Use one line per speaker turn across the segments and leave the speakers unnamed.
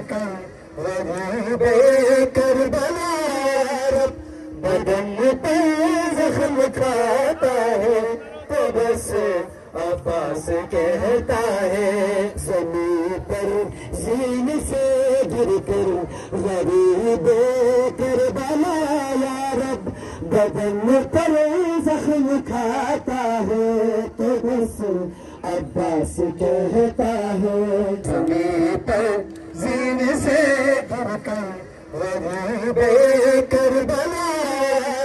کر غریب کربلا رب بدن پہ زخم کھاتا ہے تو بس عباس کہتا ہے زمین پر زین سے گر کر غریب کربلا یا رب بدن پر زخم کھاتا ہے تو بس عباس کہتا ہے زمین پر زین سے گر کر غریب کربلا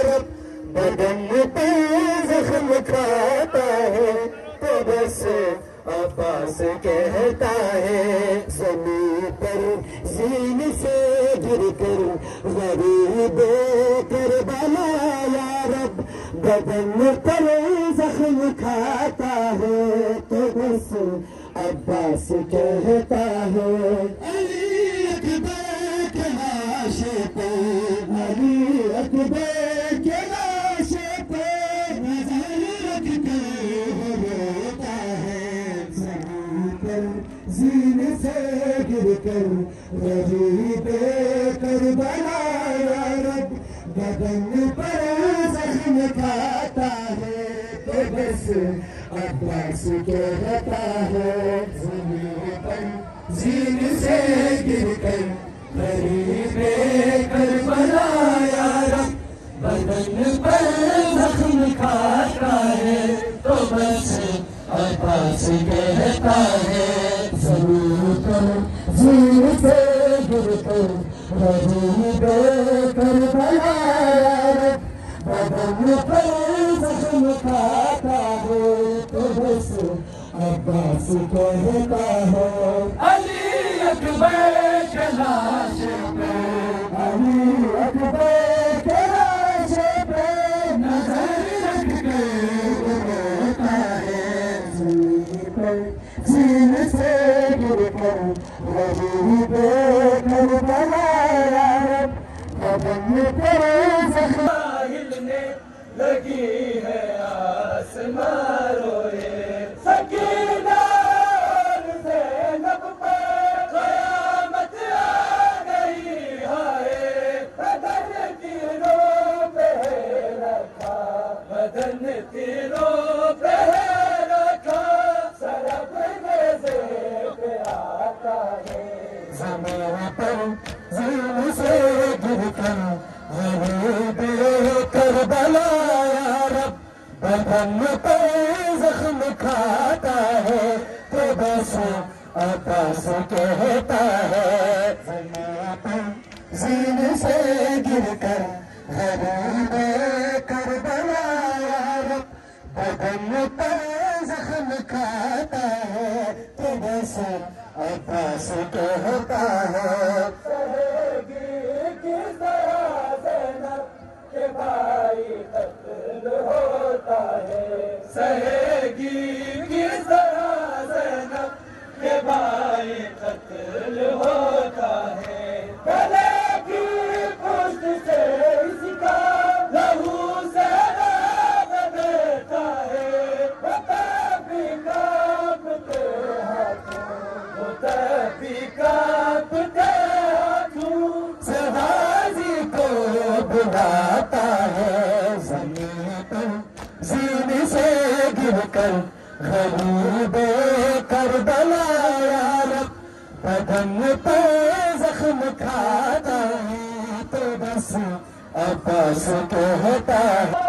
رب بدن پہ زخم کھاتا ہے تو بس عباس کہتا ہے زمین پر زین سے گر کر غریب کربلا یا رب بدن پر زخم کھاتا ہے تو بس عباس کہتا ہے علی اکبر کے لاشے پہ علی اکبر کے لاشے پہ نظر رکھ کر روتا ہے زمین پر زین سے گر کر غریب کربلا یا رب بدن پر زخم کھاتا ہے تو بس عباس کہتا ہے زمین پر زین سے گر کر غریب کربلا یا رب بدن پر زخم کھاتا ہے تو بس عباس کہتا ہے زمین پر زین سے گر کر غریب کربلا یا رب بدن پر زخم کھاتا ہے تو بس عباس کہتا ہے علی اکبر کے لاشے پہ علی اکبر کے لاشے پہ نظر رکھ کے روتا ہے زمین پر زین سے گر کر غریب کربلا یا رب بدن پر زخم ہلنے لگی ہے آسمان روئے سکینہ اور زینب پر قیامت آ گئی ہائے بدن تیروں پہ رکھا بدن تیروں پہ رکھا سرب نیزے پہ آتا ہے زمین پر زین سے گر کر غریب کربلا یا رب بدن پر زخم کھاتا ہے تو بس عباس کہتا ہے زمین پر زین سے گر کر غریب کربلا یا رب بدن پر زخم کھاتا ہے تو بس عباس کہتا ہے بھائی قتل ہوتا ہے سہے گی کس طرح زینب کے بھائی قتل ہوتا ہے گلے کی پشت سے اس کا لہو سے راگ دیتا ہے ہوتا بھی کانپتے ہاتھوں ہوتا بھی کانپتے ہاتھوں سے غازی کو بلاتا ہے زمین پر زین سے گر کر غریب کربلا یا رب بدن پر زخم کھاتا ہے تو بس عباس کہتا ہے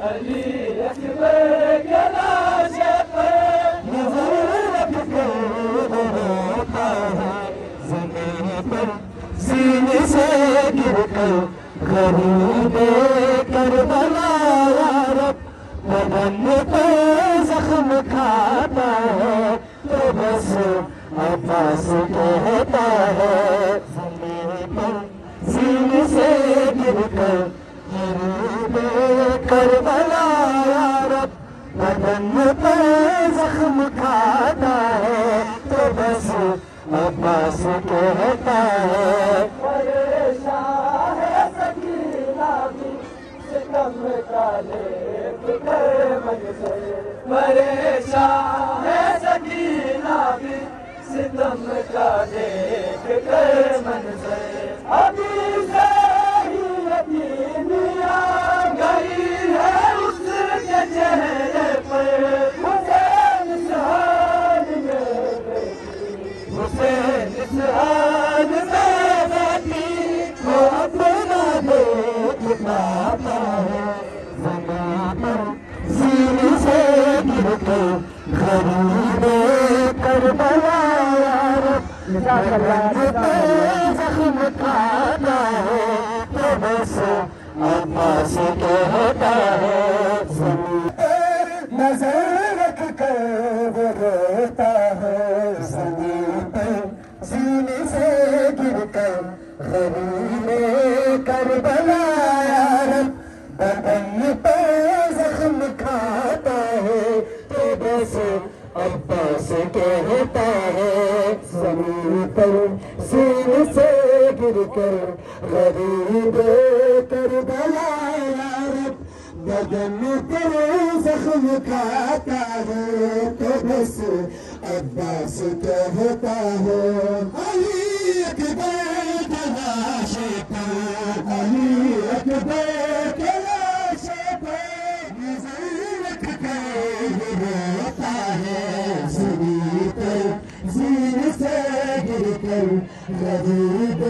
علی اکبر کے لاشے پر نظر رکھ کر روتا ہے زمین پر زین سے گر کر غریب کربلا یا رب بدن پر زخم کھاتا ہے تو بس عباس کہتا ہے زمین پر زین سے گر کر غریب کربلا یا رب بدن پر زخم کھاتا ہے تو بس عباس کہتا ہے پریشان ہے سکینہ بھی ستم کا دیکھ کر منظر پریشان ہے سکینہ بھی ستم کا دیکھ کر منظر ابھی سے ہی یتیمیاں گئی ہے اس کے چہرے پر حسین اس حال میں بیٹھی حسین اس حال میں بیٹھی وہ اپنا دیکھ پاتا ہے زمین پر سینے سے گر کے غریب کربلا زخم کھاتا ہے تو بس عباس کہتا ہے زمین نظر رکھ کر وہ روتا ہے زمین پر سینے سے گر کر غریب کربلا یارب بدن پہ زخم کھاتا ہے تو بس عباس کہتا ہے زمین پر سینے سے گر کر غریب کربلا یارب بدن پر زخم کھاتا ہے تو بس عباس کہتا ہے علی اکبر کے لاشے پر علی اکبر کے لاشے پر نظر رکھ کر روتا ہے زمین پر زمین سے گر کر غریب